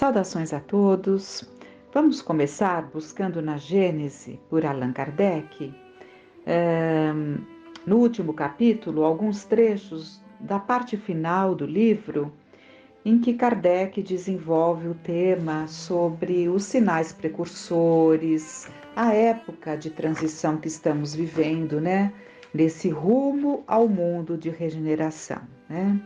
Saudações a todos. Vamos começar buscando na Gênese por Allan Kardec. No último capítulo, alguns trechos da parte final do livro, em que Kardec desenvolve o tema sobre os sinais precursores, a época de transição que estamos vivendo, né? Desse rumo ao mundo de regeneração, né?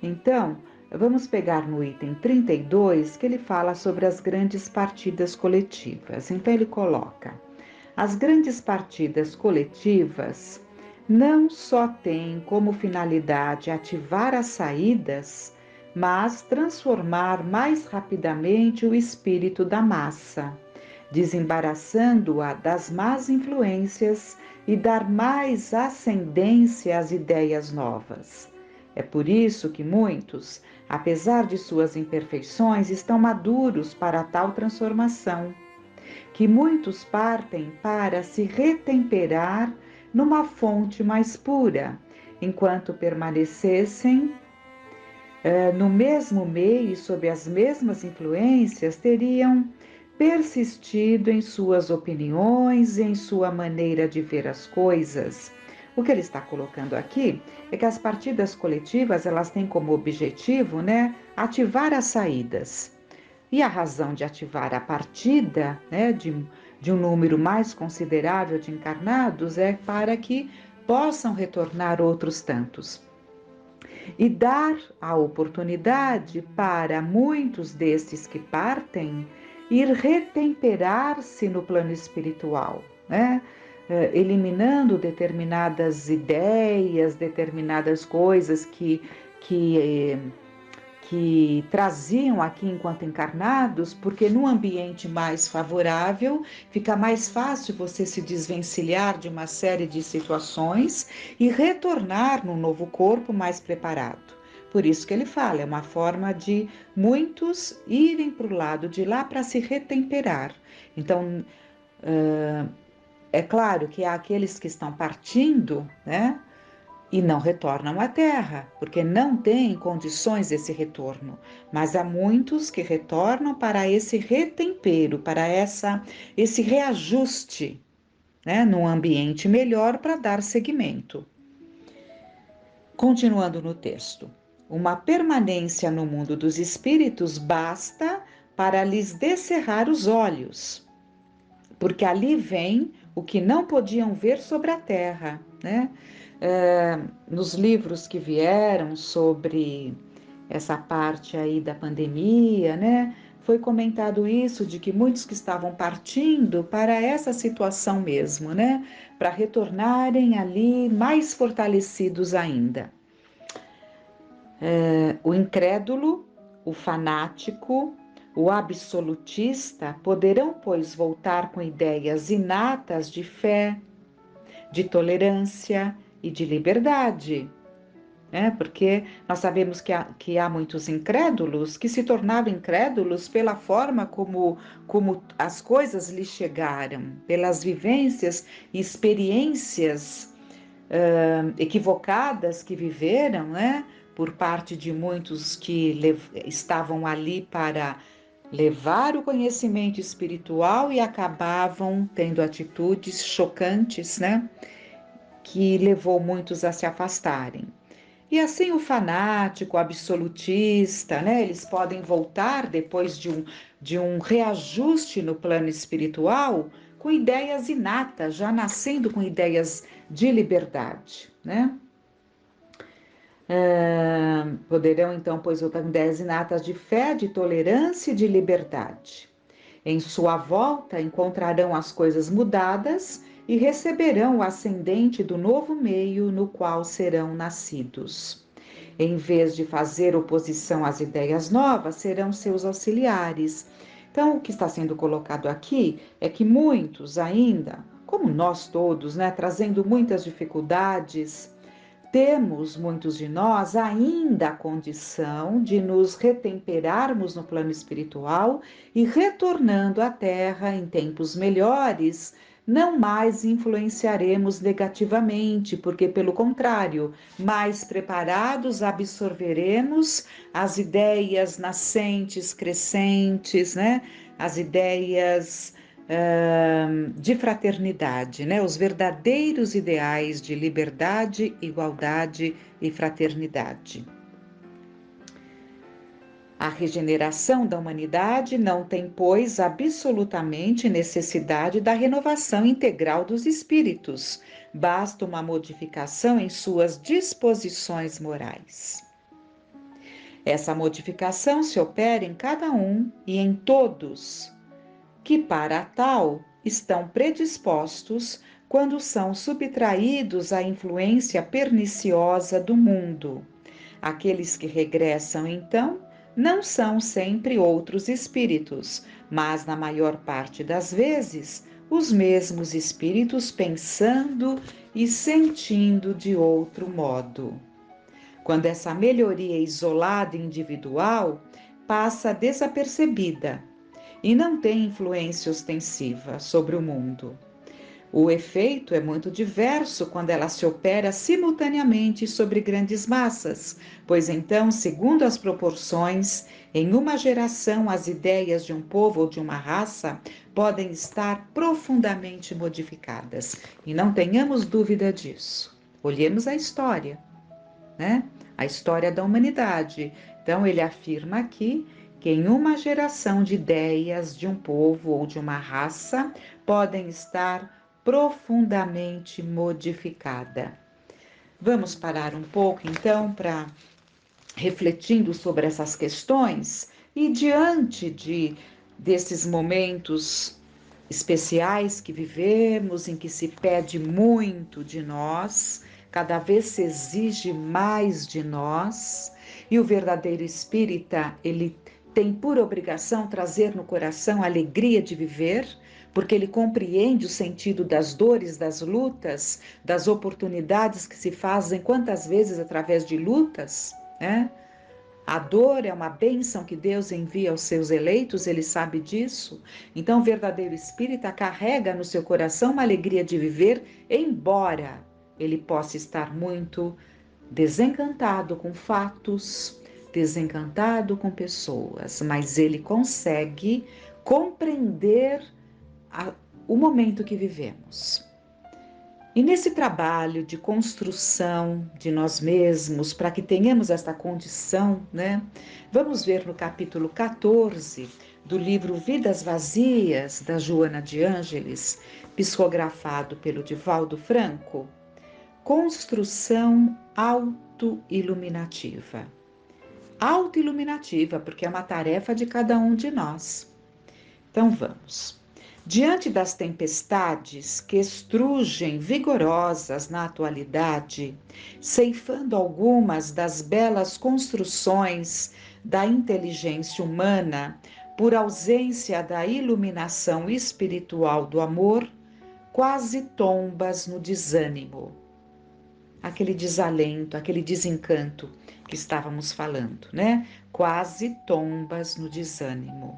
Então, vamos pegar no item 32, que ele fala sobre as grandes partidas coletivas. Então, ele coloca: as grandes partidas coletivas não só têm como finalidade ativar as saídas, mas transformar mais rapidamente o espírito da massa, desembaraçando-a das más influências e dar mais ascendência às ideias novas. É por isso que muitos, apesar de suas imperfeições, estão maduros para tal transformação, que muitos partem para se retemperar numa fonte mais pura, enquanto permanecessem no mesmo meio e sob as mesmas influências, teriam persistido em suas opiniões e em sua maneira de ver as coisas. O que ele está colocando aqui é que as partidas coletivas, elas têm como objetivo, né, ativar as saídas. E a razão de ativar a partida, né, de um número mais considerável de encarnados é para que possam retornar outros tantos. E dar a oportunidade para muitos destes que partem ir retemperar-se no plano espiritual, né? Eliminando determinadas ideias, determinadas coisas que traziam aqui enquanto encarnados, porque num ambiente mais favorável fica mais fácil você se desvencilhar de uma série de situações e retornar num novo corpo mais preparado. Por isso que ele fala, é uma forma de muitos irem para o lado de lá para se retemperar. Então, é claro que há aqueles que estão partindo, né? E não retornam à Terra, porque não têm condições desse retorno. Mas há muitos que retornam para esse retempero, para esse reajuste, né, num ambiente melhor para dar seguimento. Continuando no texto. Uma permanência no mundo dos espíritos basta para lhes descerrar os olhos, porque ali vem o que não podiam ver sobre a Terra, né? Nos livros que vieram sobre essa parte aí da pandemia, né, foi comentado isso, de que muitos que estavam partindo para essa situação mesmo, né, para retornarem ali mais fortalecidos ainda. O incrédulo, o fanático, o absolutista poderão, pois, voltar com ideias inatas de fé, de tolerância e de liberdade, né? Porque nós sabemos que há muitos incrédulos que se tornaram incrédulos pela forma como as coisas lhes chegaram, pelas vivências e experiências equivocadas que viveram, né? Por parte de muitos que estavam ali para levar o conhecimento espiritual e acabavam tendo atitudes chocantes, né? Que levou muitos a se afastarem. E assim o fanático, o absolutista, né? Eles podem voltar depois de um reajuste no plano espiritual com ideias inatas, já nascendo com ideias de liberdade, né? Poderão então, pois, voltar com ideias inatas de fé, de tolerância e de liberdade. Em sua volta encontrarão as coisas mudadas e receberão o ascendente do novo meio no qual serão nascidos. Em vez de fazer oposição às ideias novas, serão seus auxiliares. Então, o que está sendo colocado aqui é que muitos ainda, como nós todos, né, trazendo muitas dificuldades, temos, muitos de nós, ainda a condição de nos retemperarmos no plano espiritual e retornando à Terra em tempos melhores, não mais influenciaremos negativamente, porque, pelo contrário, mais preparados absorveremos as ideias nascentes, crescentes, né? As ideias de fraternidade, né? Os verdadeiros ideais de liberdade, igualdade e fraternidade. A regeneração da humanidade não tem, pois, absolutamente necessidade da renovação integral dos espíritos. Basta uma modificação em suas disposições morais. Essa modificação se opera em cada um e em todos, que para tal estão predispostos quando são subtraídos à influência perniciosa do mundo. Aqueles que regressam, então, não são sempre outros espíritos, mas, na maior parte das vezes, os mesmos espíritos pensando e sentindo de outro modo. Quando essa melhoria isolada e individual passa desapercebida e não tem influência ostensiva sobre o mundo. O efeito é muito diverso quando ela se opera simultaneamente sobre grandes massas, pois então, segundo as proporções, em uma geração as ideias de um povo ou de uma raça podem estar profundamente modificadas. E não tenhamos dúvida disso. Olhemos a história, né? A história da humanidade. Então, ele afirma aqui que em uma geração de ideias de um povo ou de uma raça podem estar profundamente modificada. Vamos parar um pouco então para refletindo sobre essas questões e diante desses momentos especiais que vivemos, em que se pede muito de nós, cada vez se exige mais de nós, e o verdadeiro espírita, ele tem por obrigação trazer no coração a alegria de viver, porque ele compreende o sentido das dores, das lutas, das oportunidades que se fazem quantas vezes através de lutas, né? A dor é uma bênção que Deus envia aos seus eleitos, ele sabe disso. Então, o verdadeiro espírita carrega no seu coração uma alegria de viver, embora ele possa estar muito desencantado com fatos, desencantado com pessoas, mas ele consegue compreender o momento que vivemos. E nesse trabalho de construção de nós mesmos, para que tenhamos esta condição, né? Vamos ver no capítulo 14 do livro Vidas Vazias, da Joana de Ângeles, psicografado pelo Divaldo Franco, construção autoiluminativa. Autoiluminativa, porque é uma tarefa de cada um de nós. Então vamos. Diante das tempestades que estrugem vigorosas na atualidade, ceifando algumas das belas construções da inteligência humana por ausência da iluminação espiritual do amor, quase tombas no desânimo. Aquele desalento, aquele desencanto que estávamos falando, né? Quase tombas no desânimo.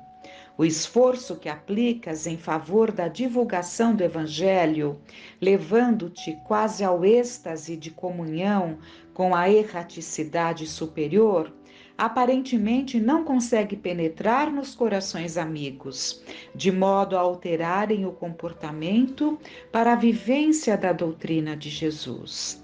O esforço que aplicas em favor da divulgação do Evangelho, levando-te quase ao êxtase de comunhão com a erraticidade superior, aparentemente não consegue penetrar nos corações amigos, de modo a alterarem o comportamento para a vivência da doutrina de Jesus.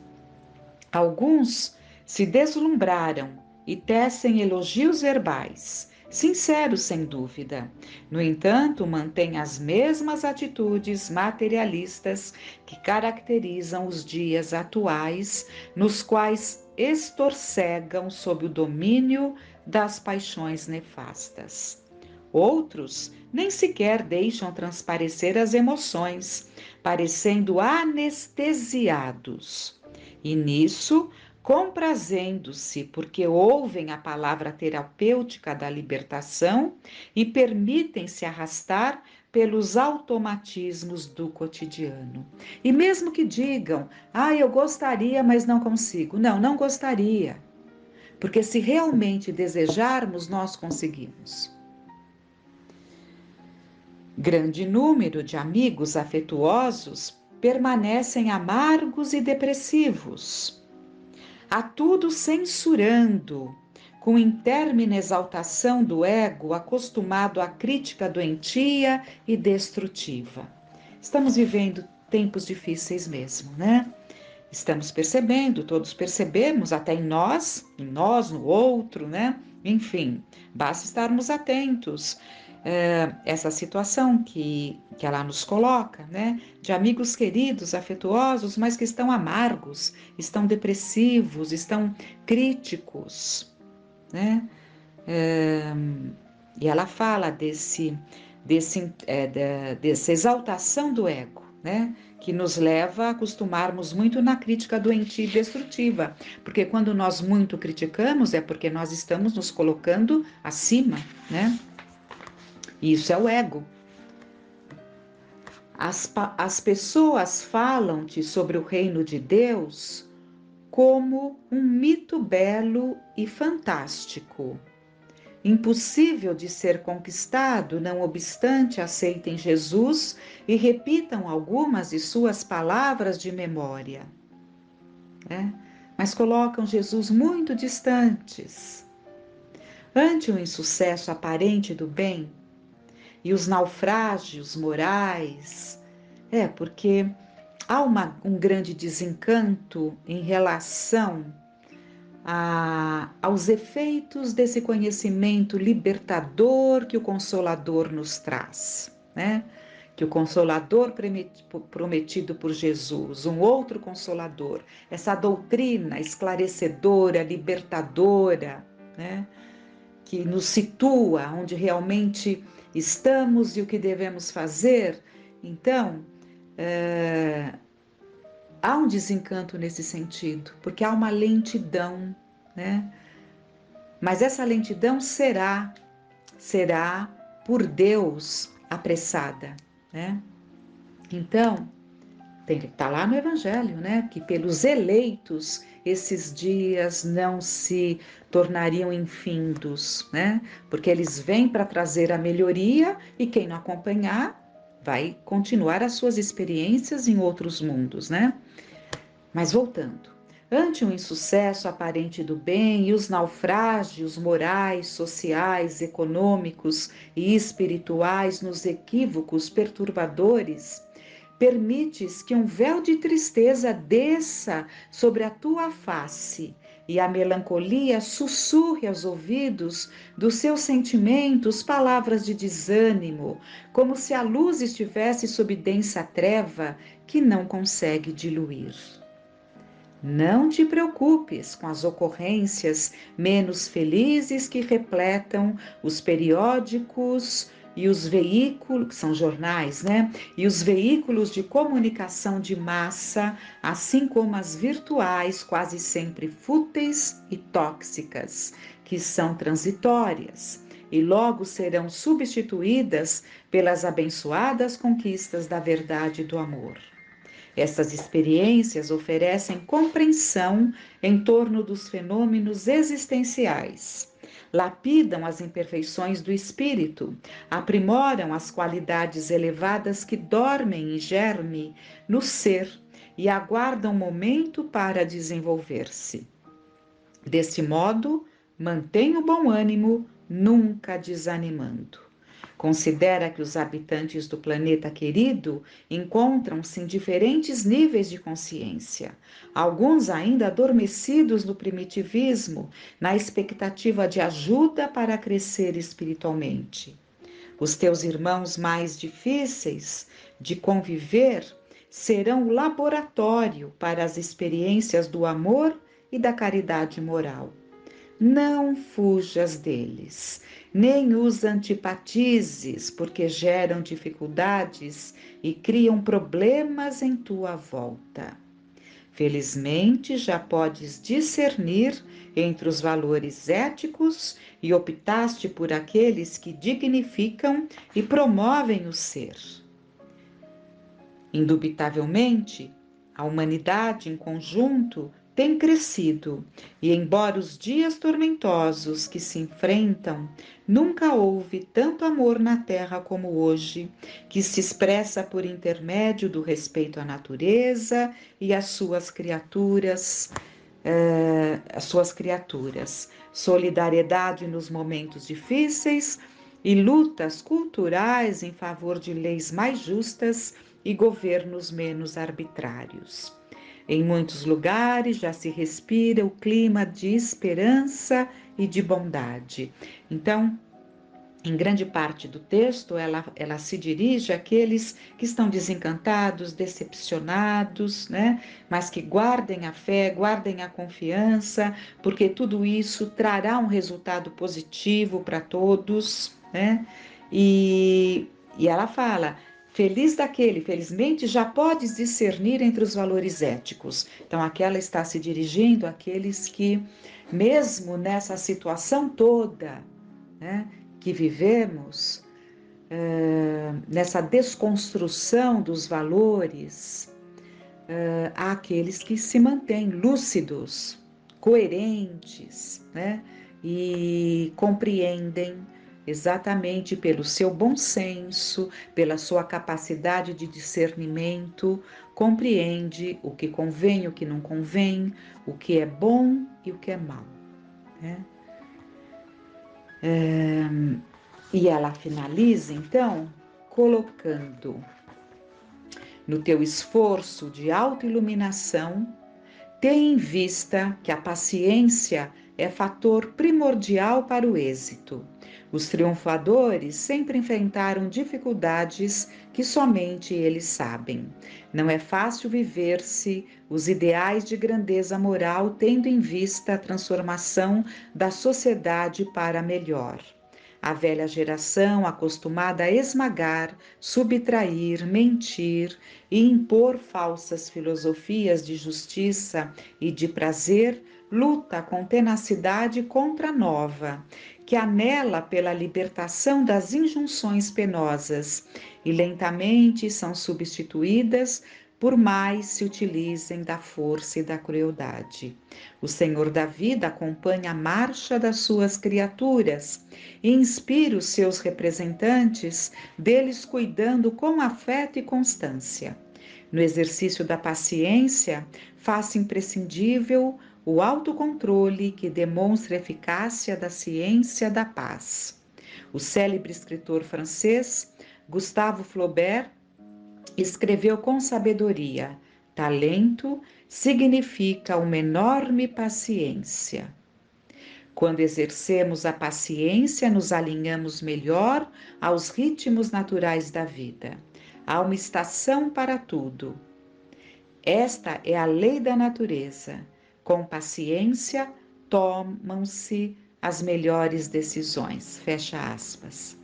Alguns se deslumbraram e tecem elogios verbais, sinceros sem dúvida. No entanto, mantém as mesmas atitudes materialistas que caracterizam os dias atuais, nos quais estorcegam sob o domínio das paixões nefastas. Outros nem sequer deixam transparecer as emoções, parecendo anestesiados. E nisso, comprazendo-se porque ouvem a palavra terapêutica da libertação e permitem-se arrastar pelos automatismos do cotidiano. E mesmo que digam, eu gostaria, mas não consigo. Não, não gostaria. Porque se realmente desejarmos, nós conseguimos. Grande número de amigos afetuosos permanecem amargos e depressivos, a tudo censurando, com intermina exaltação do ego acostumado à crítica doentia e destrutiva. Estamos vivendo tempos difíceis mesmo, né? Estamos percebendo, todos percebemos, até em nós, no outro, né? Enfim, basta estarmos atentos. Essa situação que ela nos coloca, né? De amigos queridos, afetuosos, mas que estão amargos, estão depressivos, estão críticos, né? E ela fala dessa exaltação do ego, né? Que nos leva a acostumarmos muito na crítica doentia e destrutiva, porque quando nós muito criticamos é porque nós estamos nos colocando acima, né? E isso é o ego. As pessoas falam-te sobre o reino de Deus como um mito belo e fantástico, impossível de ser conquistado, não obstante aceitem Jesus e repitam algumas de suas palavras de memória, né? Mas colocam Jesus muito distantes. Ante o insucesso aparente do bem e os naufrágios morais, porque há um grande desencanto em relação aos efeitos desse conhecimento libertador que o Consolador nos traz, né? Que o Consolador prometido por Jesus, um outro Consolador, essa doutrina esclarecedora, libertadora, né? Que nos situa onde realmente estamos e o que devemos fazer. Então, há um desencanto nesse sentido, porque há uma lentidão, né? Mas essa lentidão será por Deus apressada, né? Então, tem que estar lá no Evangelho, né? Que pelos eleitos esses dias não se tornariam infindos, né? Porque eles vêm para trazer a melhoria e quem não acompanhar vai continuar as suas experiências em outros mundos, né? Mas voltando, ante o insucesso aparente do bem e os naufrágios morais, sociais, econômicos e espirituais nos equívocos perturbadores, permites que um véu de tristeza desça sobre a tua face e a melancolia sussurre aos ouvidos dos seus sentimentos palavras de desânimo, como se a luz estivesse sob densa treva que não consegue diluir. Não te preocupes com as ocorrências menos felizes que repletam os periódicos e os veículos, que são jornais, né? E os veículos de comunicação de massa, assim como as virtuais, quase sempre fúteis e tóxicas, que são transitórias e logo serão substituídas pelas abençoadas conquistas da verdade e do amor. Essas experiências oferecem compreensão em torno dos fenômenos existenciais, lapidam as imperfeições do espírito, aprimoram as qualidades elevadas que dormem em germe no ser e aguardam momento para desenvolver-se. Deste modo, mantém o bom ânimo, nunca desanimando. Considera que os habitantes do planeta querido encontram-se em diferentes níveis de consciência, alguns ainda adormecidos no primitivismo, na expectativa de ajuda para crescer espiritualmente. Os teus irmãos mais difíceis de conviver serão o laboratório para as experiências do amor e da caridade moral. Não fujas deles, nem os antipatizes, porque geram dificuldades e criam problemas em tua volta. Felizmente, já podes discernir entre os valores éticos e optaste por aqueles que dignificam e promovem o ser. Indubitavelmente, a humanidade em conjunto tem crescido, e embora os dias tormentosos que se enfrentam, nunca houve tanto amor na Terra como hoje, que se expressa por intermédio do respeito à natureza e às suas criaturas, solidariedade nos momentos difíceis e lutas culturais em favor de leis mais justas e governos menos arbitrários. Em muitos lugares já se respira o clima de esperança e de bondade. Então, em grande parte do texto, ela se dirige àqueles que estão desencantados, decepcionados, né? Mas que guardem a fé, guardem a confiança, porque tudo isso trará um resultado positivo para todos, né? E ela fala: feliz daquele, felizmente já podes discernir entre os valores éticos. Então, aqui ela está se dirigindo àqueles que, mesmo nessa situação toda, né, que vivemos, nessa desconstrução dos valores, há aqueles que se mantêm lúcidos, coerentes, né? E compreendem exatamente pelo seu bom senso, pela sua capacidade de discernimento, compreende o que convém, o que não convém, o que é bom e o que é mal, né? E ela finaliza, então, colocando no teu esforço de autoiluminação, tenha em vista que a paciência é fator primordial para o êxito. Os triunfadores sempre enfrentaram dificuldades que somente eles sabem. Não é fácil viver-se os ideais de grandeza moral tendo em vista a transformação da sociedade para melhor. A velha geração, acostumada a esmagar, subtrair, mentir e impor falsas filosofias de justiça e de prazer, luta com tenacidade contra a nova, que anela pela libertação das injunções penosas, e lentamente são substituídas por mais se utilizem da força e da crueldade. O Senhor da vida acompanha a marcha das suas criaturas e inspira os seus representantes, deles cuidando com afeto e constância. No exercício da paciência, faça imprescindível o autocontrole que demonstra a eficácia da ciência da paz. O célebre escritor francês Gustave Flaubert escreveu com sabedoria: talento significa uma enorme paciência. Quando exercemos a paciência, nos alinhamos melhor aos ritmos naturais da vida. Há uma estação para tudo. Esta é a lei da natureza. Com paciência, tomam-se as melhores decisões. Fecha aspas.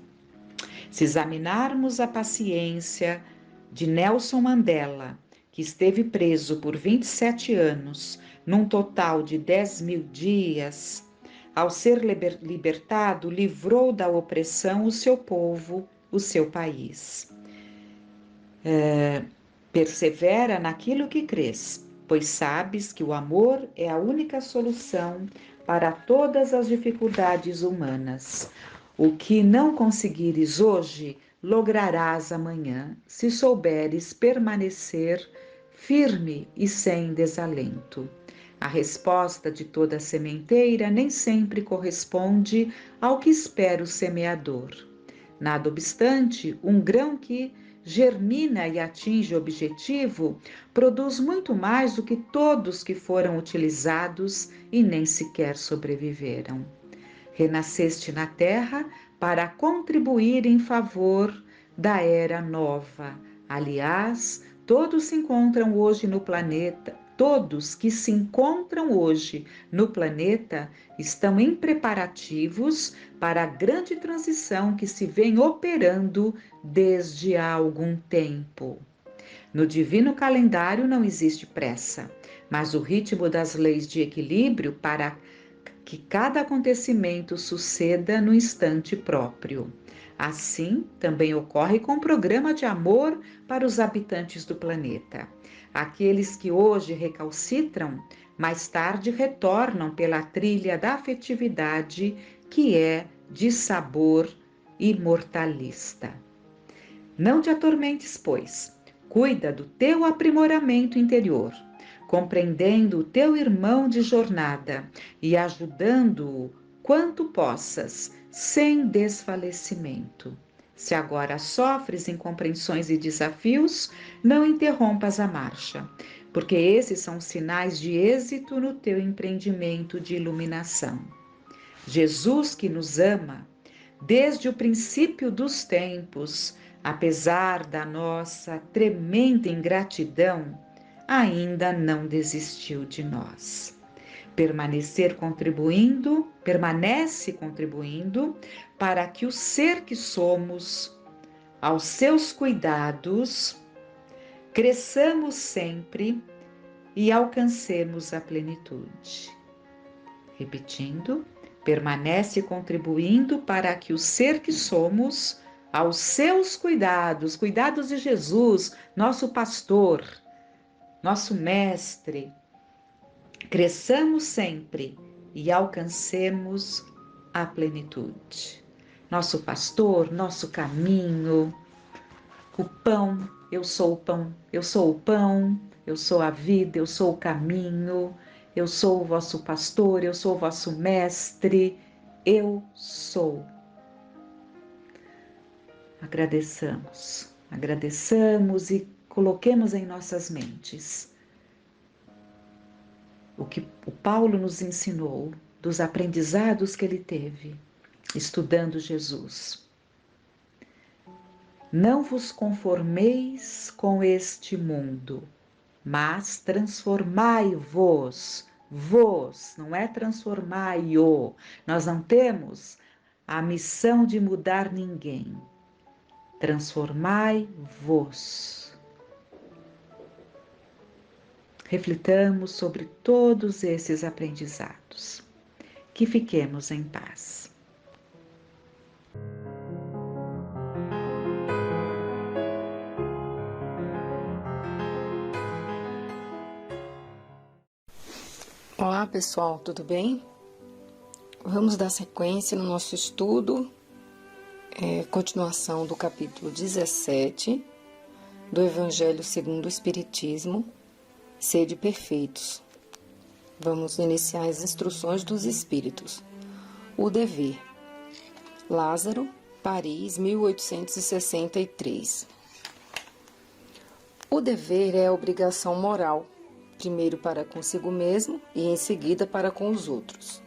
Se examinarmos a paciência de Nelson Mandela, que esteve preso por 27 anos, num total de 10.000 dias, ao ser libertado, livrou da opressão o seu povo, o seu país. Persevera naquilo que crês, pois sabes que o amor é a única solução para todas as dificuldades humanas. O que não conseguires hoje, lograrás amanhã, se souberes permanecer firme e sem desalento. A resposta de toda sementeira nem sempre corresponde ao que espera o semeador. Nada obstante, um grão que germina e atinge o objetivo produz muito mais do que todos que foram utilizados e nem sequer sobreviveram. Renasceste na terra para contribuir em favor da era nova. Aliás, todos se encontram hoje no planeta. Todos que se encontram hoje no planeta estão em preparativos para a grande transição que se vem operando desde há algum tempo. No divino calendário não existe pressa, mas o ritmo das leis de equilíbrio para que cada acontecimento suceda no instante próprio. Assim, também ocorre com o programa de amor para os habitantes do planeta. Aqueles que hoje recalcitram Mais tarde retornam pela trilha da afetividade, que é de sabor imortalista. Não te atormentes, pois, cuida do teu aprimoramento interior, compreendendo o teu irmão de jornada e ajudando-o quanto possas, sem desfalecimento. Se agora sofres incompreensões e desafios, não interrompas a marcha, porque esses são sinais de êxito no teu empreendimento de iluminação. Jesus, que nos ama, desde o princípio dos tempos, apesar da nossa tremenda ingratidão, ainda não desistiu de nós. Permanece contribuindo para que o ser que somos, aos seus cuidados, cresçamos sempre e alcancemos a plenitude. Repetindo, permanece contribuindo para que o ser que somos, aos seus cuidados de Jesus, nosso pastor, nosso mestre, cresçamos sempre e alcancemos a plenitude. Nosso pastor, nosso caminho, o pão, eu sou o pão, eu sou o pão, eu sou a vida, eu sou o caminho, eu sou o vosso pastor, eu sou o vosso mestre, eu sou. Agradeçamos e coloquemos em nossas mentes o que o Paulo nos ensinou dos aprendizados que ele teve estudando Jesus. Não vos conformeis com este mundo, mas transformai-vos. Vos, não é transformai-o. Nós não temos a missão de mudar ninguém. Transformai-vos. Reflitamos sobre todos esses aprendizados. Que fiquemos em paz. Olá pessoal, tudo bem? Vamos dar sequência no nosso estudo, continuação do capítulo 17 do Evangelho segundo o Espiritismo, Sede Perfeitos. Vamos iniciar as instruções dos Espíritos. O dever. Lázaro, Paris, 1863. O dever é a obrigação moral, primeiro para consigo mesmo e em seguida para com os outros.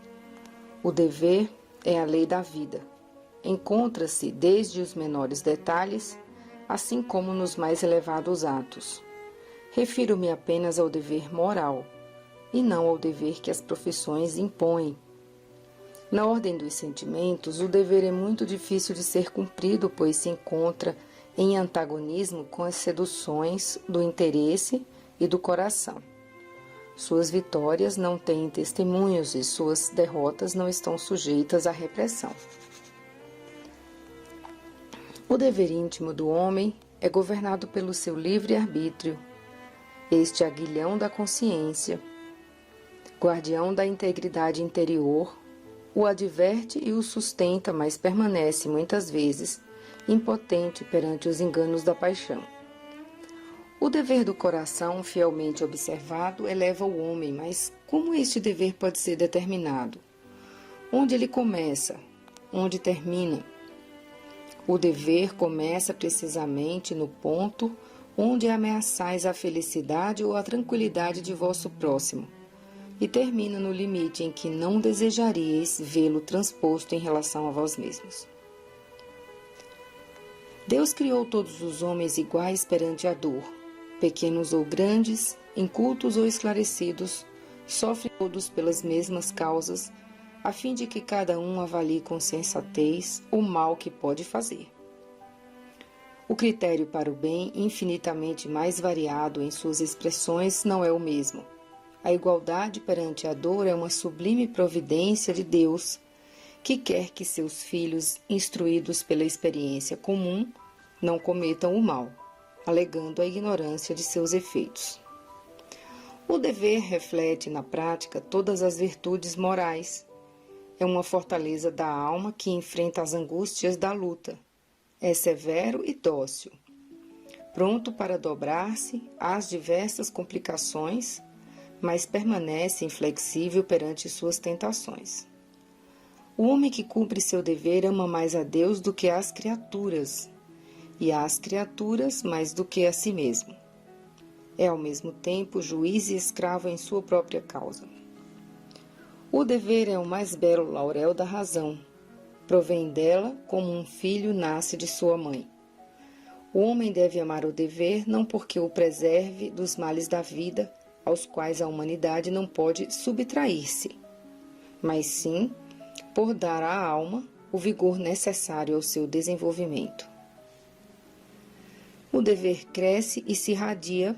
O dever é a lei da vida. Encontra-se desde os menores detalhes, assim como nos mais elevados atos. Refiro-me apenas ao dever moral, e não ao dever que as profissões impõem. Na ordem dos sentimentos, o dever é muito difícil de ser cumprido, pois se encontra em antagonismo com as seduções do interesse e do coração. Suas vitórias não têm testemunhos e suas derrotas não estão sujeitas à repressão. O dever íntimo do homem é governado pelo seu livre-arbítrio. Este aguilhão da consciência, guardião da integridade interior, o adverte e o sustenta, mas permanece muitas vezes impotente perante os enganos da paixão. O dever do coração, fielmente observado, eleva o homem, mas como este dever pode ser determinado? Onde ele começa? Onde termina? O dever começa precisamente no ponto onde ameaçais a felicidade ou a tranquilidade de vosso próximo, e termina no limite em que não desejaríeis vê-lo transposto em relação a vós mesmos. Deus criou todos os homens iguais perante a dor, pequenos ou grandes, incultos ou esclarecidos, sofrem todos pelas mesmas causas, a fim de que cada um avalie com sensatez o mal que pode fazer. O critério para o bem, infinitamente mais variado em suas expressões, não é o mesmo. A igualdade perante a dor é uma sublime providência de Deus, que quer que seus filhos, instruídos pela experiência comum, não cometam o mal, alegando a ignorância de seus efeitos. O dever reflete na prática todas as virtudes morais. É uma fortaleza da alma que enfrenta as angústias da luta. É severo e dócil, pronto para dobrar-se às diversas complicações, mas permanece inflexível perante suas tentações. O homem que cumpre seu dever ama mais a Deus do que as criaturas, e às criaturas mais do que a si mesmo. É ao mesmo tempo juiz e escravo em sua própria causa. O dever é o mais belo laurel da razão. Provém dela como um filho nasce de sua mãe. O homem deve amar o dever não porque o preserve dos males da vida, aos quais a humanidade não pode subtrair-se, mas sim por dar à alma o vigor necessário ao seu desenvolvimento. O dever cresce e se irradia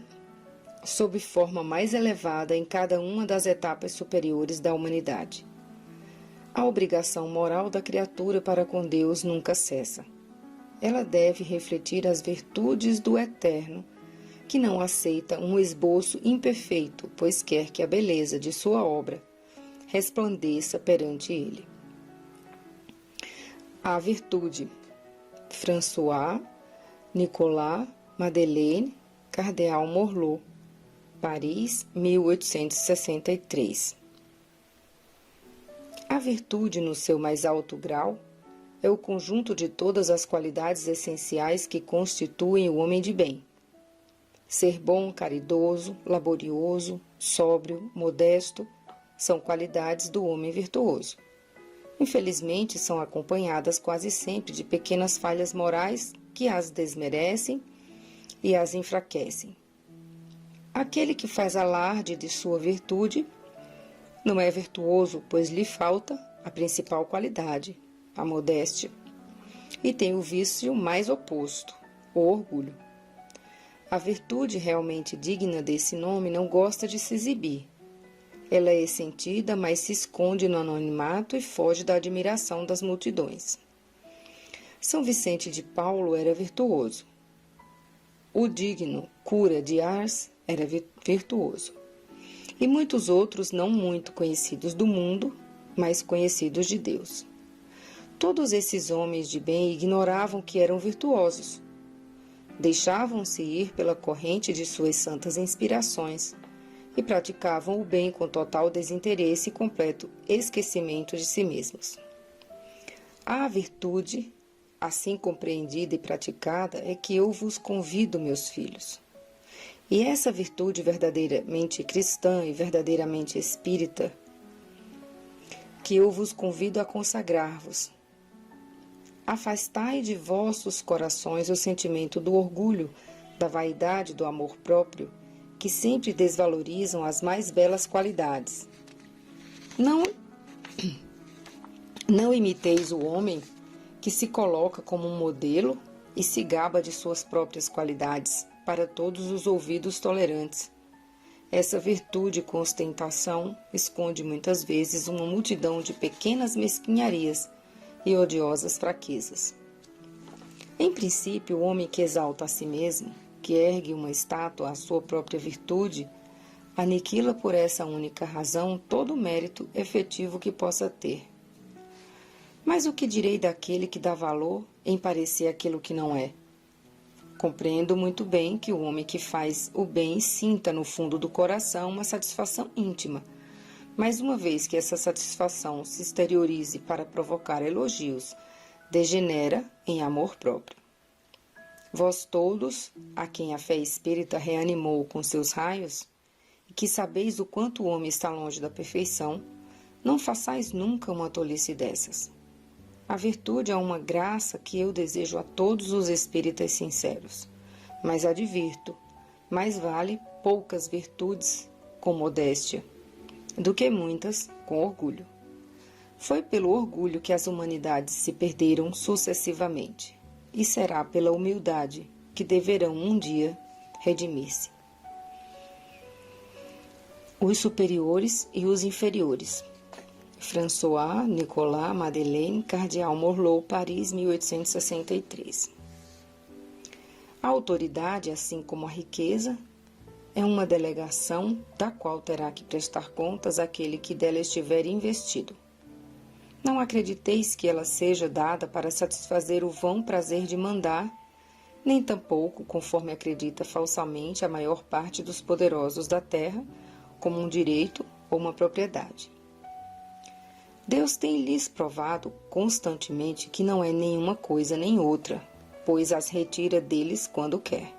sob forma mais elevada em cada uma das etapas superiores da humanidade. A obrigação moral da criatura para com Deus nunca cessa. Ela deve refletir as virtudes do Eterno, que não aceita um esboço imperfeito, pois quer que a beleza de sua obra resplandeça perante ele. A virtude. François Nicolas Madeleine Cardeal Morlot, Paris, 1863. A virtude, no seu mais alto grau, é o conjunto de todas as qualidades essenciais que constituem o homem de bem. Ser bom, caridoso, laborioso, sóbrio, modesto, são qualidades do homem virtuoso. Infelizmente, são acompanhadas quase sempre de pequenas falhas morais que as desmerecem e as enfraquecem. Aquele que faz alarde de sua virtude não é virtuoso, pois lhe falta a principal qualidade, a modéstia, e tem o vício mais oposto, o orgulho. A virtude realmente digna desse nome não gosta de se exibir. Ela é sentida, mas se esconde no anonimato e foge da admiração das multidões. São Vicente de Paulo era virtuoso. O digno cura de Ars era virtuoso. E muitos outros não muito conhecidos do mundo, mas conhecidos de Deus. Todos esses homens de bem ignoravam que eram virtuosos. Deixavam-se ir pela corrente de suas santas inspirações e praticavam o bem com total desinteresse e completo esquecimento de si mesmos. A virtude, assim compreendida e praticada, é que eu vos convido, meus filhos. E essa virtude verdadeiramente cristã e verdadeiramente espírita, que eu vos convido a consagrar-vos. Afastai de vossos corações o sentimento do orgulho, da vaidade, do amor próprio, que sempre desvalorizam as mais belas qualidades. Não imiteis o homem que se coloca como um modelo e se gaba de suas próprias qualidades para todos os ouvidos tolerantes. Essa virtude com ostentação esconde muitas vezes uma multidão de pequenas mesquinharias e odiosas fraquezas. Em princípio, o homem que exalta a si mesmo, que ergue uma estátua à sua própria virtude, aniquila por essa única razão todo o mérito efetivo que possa ter. Mas o que direi daquele que dá valor em parecer aquilo que não é? Compreendo muito bem que o homem que faz o bem sinta no fundo do coração uma satisfação íntima, mas uma vez que essa satisfação se exteriorize para provocar elogios, degenera em amor próprio. Vós todos, a quem a fé espírita reanimou com seus raios, e que sabeis o quanto o homem está longe da perfeição, não façais nunca uma tolice dessas. A virtude é uma graça que eu desejo a todos os espíritas sinceros, mas advirto, mais vale poucas virtudes com modéstia do que muitas com orgulho. Foi pelo orgulho que as humanidades se perderam sucessivamente, e será pela humildade que deverão um dia redimir-se. Os superiores e os inferiores. François Nicolas Madeleine Cardeal Morlot, Paris, 1863. A autoridade, assim como a riqueza, é uma delegação da qual terá que prestar contas aquele que dela estiver investido. Não acrediteis que ela seja dada para satisfazer o vão prazer de mandar, nem tampouco, conforme acredita falsamente a maior parte dos poderosos da terra, como um direito ou uma propriedade. Deus tem lhes provado constantemente que não é nenhuma coisa nem outra, pois as retira deles quando quer.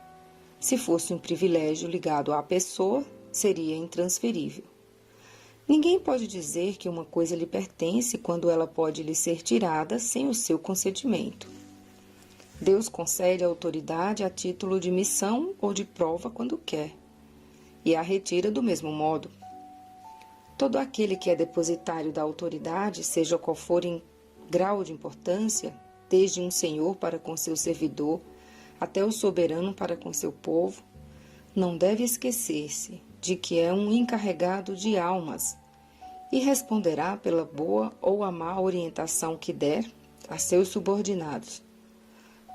Se fosse um privilégio ligado à pessoa, seria intransferível. Ninguém pode dizer que uma coisa lhe pertence quando ela pode lhe ser tirada sem o seu consentimento. Deus concede a autoridade a título de missão ou de prova quando quer, e a retira do mesmo modo. Todo aquele que é depositário da autoridade, seja qual for em grau de importância, desde um senhor para com seu servidor, até o soberano para com seu povo, não deve esquecer-se de que é um encarregado de almas e responderá pela boa ou a má orientação que der a seus subordinados.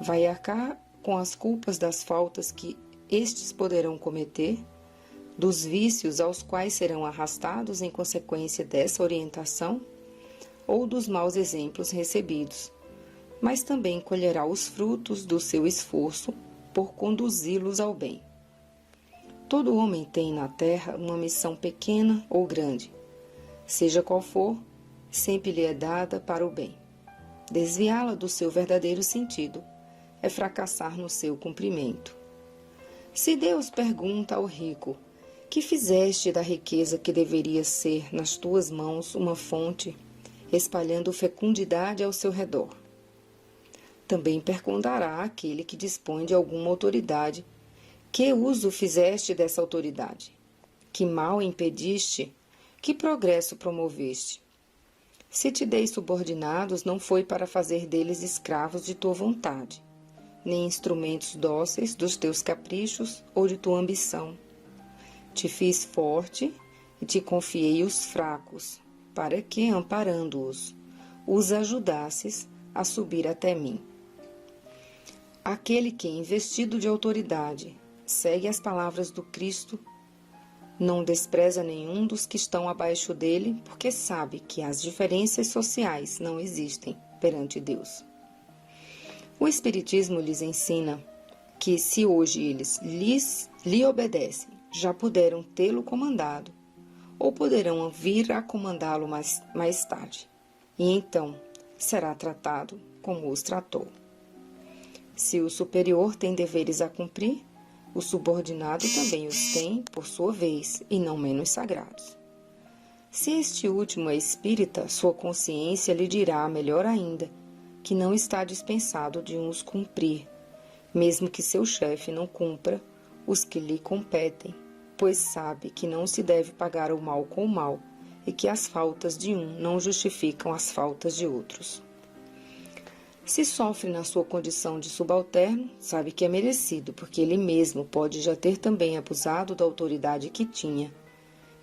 Vai arcar com as culpas das faltas que estes poderão cometer, dos vícios aos quais serão arrastados em consequência dessa orientação, ou dos maus exemplos recebidos, mas também colherá os frutos do seu esforço por conduzi-los ao bem. Todo homem tem na terra uma missão pequena ou grande. Seja qual for, sempre lhe é dada para o bem. Desviá-la do seu verdadeiro sentido é fracassar no seu cumprimento. Se Deus pergunta ao rico: que fizeste da riqueza que deveria ser nas tuas mãos uma fonte, espalhando fecundidade ao seu redor? Também perguntará àquele que dispõe de alguma autoridade: que uso fizeste dessa autoridade? Que mal impediste? Que progresso promoveste? Se te dei subordinados, não foi para fazer deles escravos de tua vontade, nem instrumentos dóceis dos teus caprichos ou de tua ambição. Te fiz forte e te confiei os fracos, para que, amparando-os, os ajudasses a subir até mim. Aquele que, investido de autoridade, segue as palavras do Cristo, não despreza nenhum dos que estão abaixo dele, porque sabe que as diferenças sociais não existem perante Deus. O Espiritismo lhes ensina que, se hoje eles lhe obedecem, já puderam tê-lo comandado, ou poderão vir a comandá-lo mais tarde, e então será tratado como os tratou. Se o superior tem deveres a cumprir, o subordinado também os tem, por sua vez, e não menos sagrados. Se este último é espírita, sua consciência lhe dirá, melhor ainda, que não está dispensado de os cumprir, mesmo que seu chefe não cumpra os que lhe competem, pois sabe que não se deve pagar o mal com o mal e que as faltas de um não justificam as faltas de outros. Se sofre na sua condição de subalterno, sabe que é merecido, porque ele mesmo pode já ter também abusado da autoridade que tinha,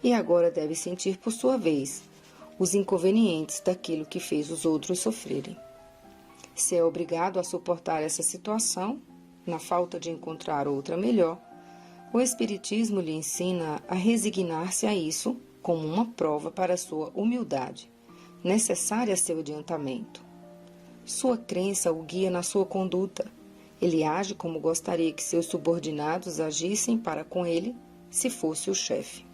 e agora deve sentir por sua vez os inconvenientes daquilo que fez os outros sofrerem. Se é obrigado a suportar essa situação, na falta de encontrar outra melhor, o Espiritismo lhe ensina a resignar-se a isso como uma prova para sua humildade, necessária a seu adiantamento. Sua crença o guia na sua conduta. Ele age como gostaria que seus subordinados agissem para com ele, se fosse o chefe.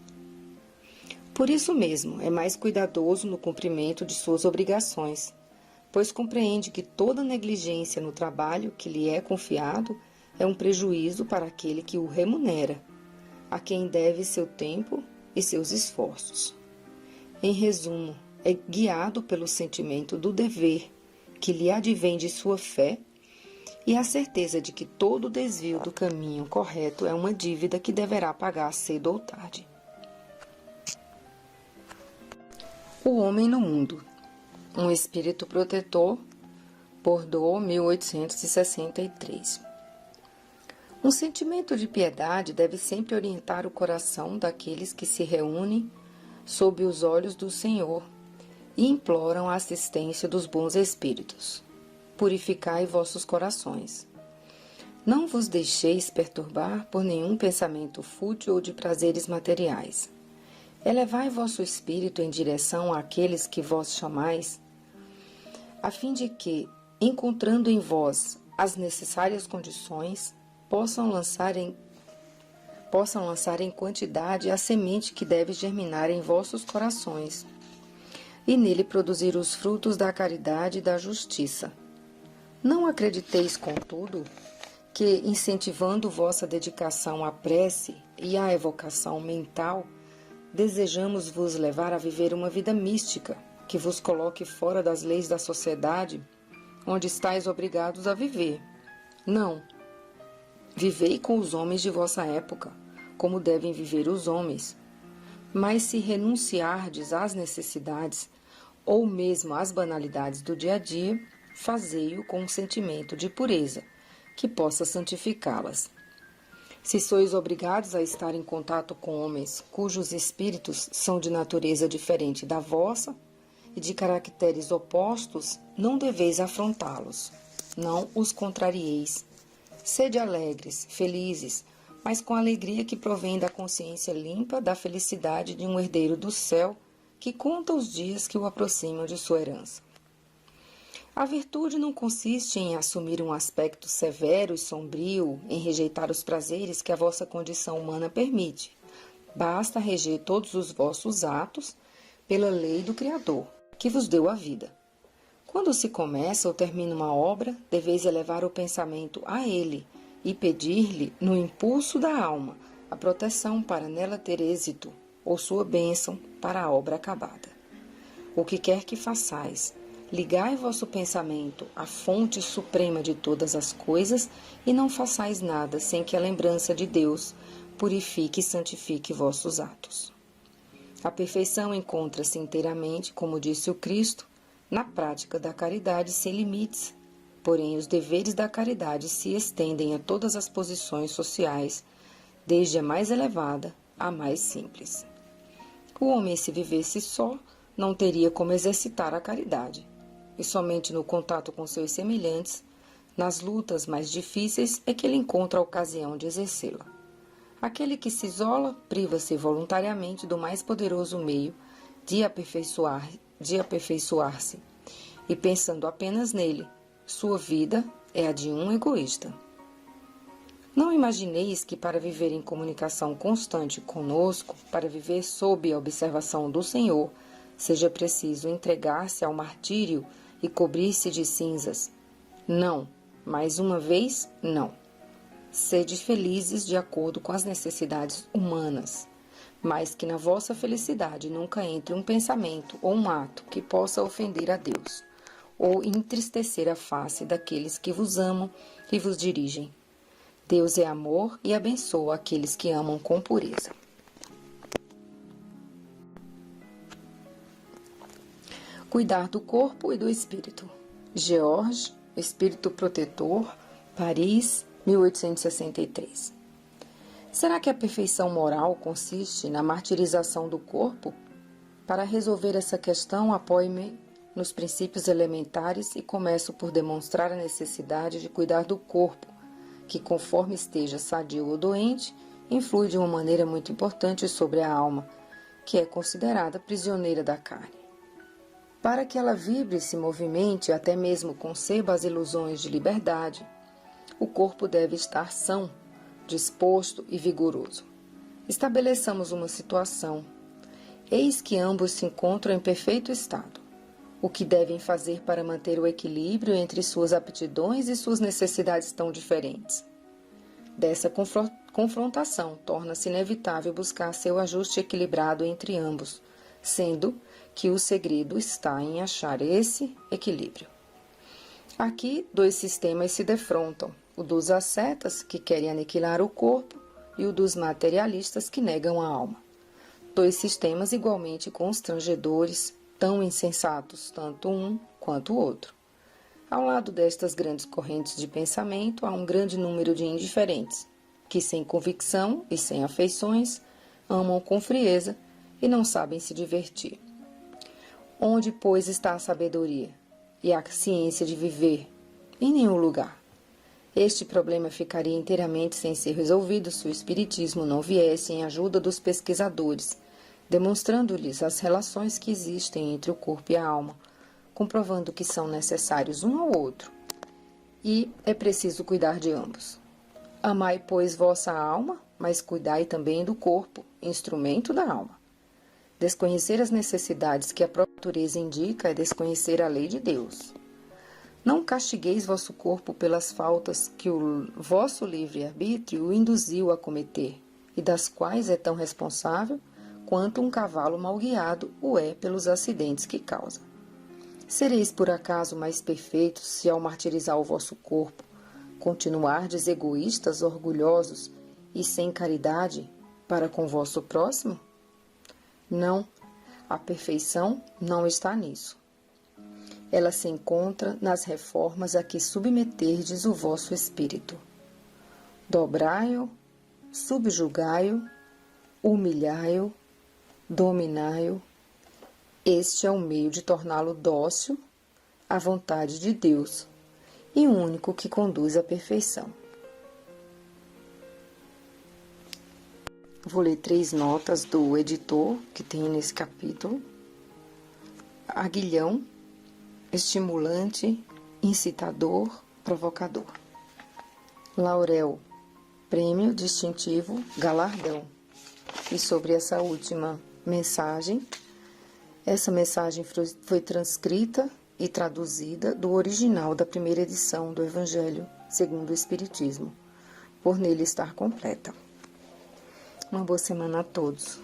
Por isso mesmo, é mais cuidadoso no cumprimento de suas obrigações, pois compreende que toda negligência no trabalho que lhe é confiado é um prejuízo para aquele que o remunera, a quem deve seu tempo e seus esforços. Em resumo, é guiado pelo sentimento do dever, que lhe advém de sua fé, e a certeza de que todo desvio do caminho correto é uma dívida que deverá pagar cedo ou tarde. O homem no mundo. Um espírito protetor, Bordeaux, 1863. Um sentimento de piedade deve sempre orientar o coração daqueles que se reúnem sob os olhos do Senhor e imploram a assistência dos bons espíritos. Purificai vossos corações. Não vos deixeis perturbar por nenhum pensamento fútil ou de prazeres materiais. Elevai vosso espírito em direção àqueles que vós chamais, a fim de que, encontrando em vós as necessárias condições, possam lançar em quantidade a semente que deve germinar em vossos corações, e nele produzir os frutos da caridade e da justiça. Não acrediteis, contudo, que, incentivando vossa dedicação à prece e à evocação mental, desejamos vos levar a viver uma vida mística, que vos coloque fora das leis da sociedade, onde estáis obrigados a viver. Não. Vivei com os homens de vossa época, como devem viver os homens. Mas se renunciardes às necessidades, ou mesmo às banalidades do dia a dia, fazei-o com um sentimento de pureza, que possa santificá-las. Se sois obrigados a estar em contato com homens cujos espíritos são de natureza diferente da vossa e de caracteres opostos, não deveis afrontá-los. Não os contrarieis. Sede alegres, felizes, mas com a alegria que provém da consciência limpa da felicidade de um herdeiro do céu que conta os dias que o aproximam de sua herança. A virtude não consiste em assumir um aspecto severo e sombrio, em rejeitar os prazeres que a vossa condição humana permite. Basta reger todos os vossos atos pela lei do Criador, que vos deu a vida. Quando se começa ou termina uma obra, deveis elevar o pensamento a Ele e pedir-lhe, no impulso da alma, a proteção para nela ter êxito, ou sua bênção para a obra acabada. O que quer que façais, ligai vosso pensamento à fonte suprema de todas as coisas e não façais nada sem que a lembrança de Deus purifique e santifique vossos atos. A perfeição encontra-se inteiramente, como disse o Cristo, na prática da caridade sem limites, porém os deveres da caridade se estendem a todas as posições sociais, desde a mais elevada à mais simples. O homem, se vivesse só, não teria como exercitar a caridade, e somente no contato com seus semelhantes, nas lutas mais difíceis, é que ele encontra a ocasião de exercê-la. Aquele que se isola priva-se voluntariamente do mais poderoso meio de aperfeiçoar-se, e pensando apenas nele, sua vida é a de um egoísta. Não imagineis que para viver em comunicação constante conosco, para viver sob a observação do Senhor, seja preciso entregar-se ao martírio e cobrir-se de cinzas. Não, mais uma vez, não. Sede felizes de acordo com as necessidades humanas, mas que na vossa felicidade nunca entre um pensamento ou um ato que possa ofender a Deus, ou entristecer a face daqueles que vos amam e vos dirigem. Deus é amor e abençoa aqueles que amam com pureza. Cuidar do corpo e do espírito. Georges, Espírito Protetor, Paris, 1863. Será que a perfeição moral consiste na martirização do corpo? Para resolver essa questão, apoio-me nos princípios elementares e começo por demonstrar a necessidade de cuidar do corpo, que, conforme esteja sadio ou doente, influi de uma maneira muito importante sobre a alma, que é considerada prisioneira da carne. Para que ela vibre, se movimente e até mesmo conceba as ilusões de liberdade, o corpo deve estar são, disposto e vigoroso. Estabeleçamos uma situação. Eis que ambos se encontram em perfeito estado. O que devem fazer para manter o equilíbrio entre suas aptidões e suas necessidades tão diferentes? Dessa confrontação, torna-se inevitável buscar seu ajuste equilibrado entre ambos, sendo que o segredo está em achar esse equilíbrio. Aqui, dois sistemas se defrontam, o dos ascetas, que querem aniquilar o corpo, e o dos materialistas, que negam a alma. Dois sistemas igualmente constrangedores, tão insensatos, tanto um quanto o outro. Ao lado destas grandes correntes de pensamento, há um grande número de indiferentes, que sem convicção e sem afeições, amam com frieza e não sabem se divertir. Onde, pois, está a sabedoria e a ciência de viver? Em nenhum lugar. Este problema ficaria inteiramente sem ser resolvido se o Espiritismo não viesse em ajuda dos pesquisadores, demonstrando-lhes as relações que existem entre o corpo e a alma, comprovando que são necessários um ao outro, e é preciso cuidar de ambos. Amai, pois, vossa alma, mas cuidai também do corpo, instrumento da alma. Desconhecer as necessidades que a própria natureza indica é desconhecer a lei de Deus. Não castigueis vosso corpo pelas faltas que o vosso livre-arbítrio o induziu a cometer, e das quais é tão responsável quanto um cavalo mal guiado o é pelos acidentes que causa. Sereis por acaso mais perfeitos se, ao martirizar o vosso corpo, continuardes egoístas, orgulhosos e sem caridade para com o vosso próximo? Não, a perfeição não está nisso. Ela se encontra nas reformas a que submeterdes o vosso espírito. Dobrai-o, subjugai-o, humilhai-o, dominai-o. Este é o meio de torná-lo dócil à vontade de Deus e o único que conduz à perfeição. Vou ler 3 notas do editor que tem nesse capítulo. Aguilhão, estimulante, incitador, provocador. Laurel, prêmio distintivo, galardão. E sobre essa última mensagem, essa mensagem foi transcrita e traduzida do original da primeira edição do Evangelho segundo o Espiritismo, por nele estar completa. Uma boa semana a todos.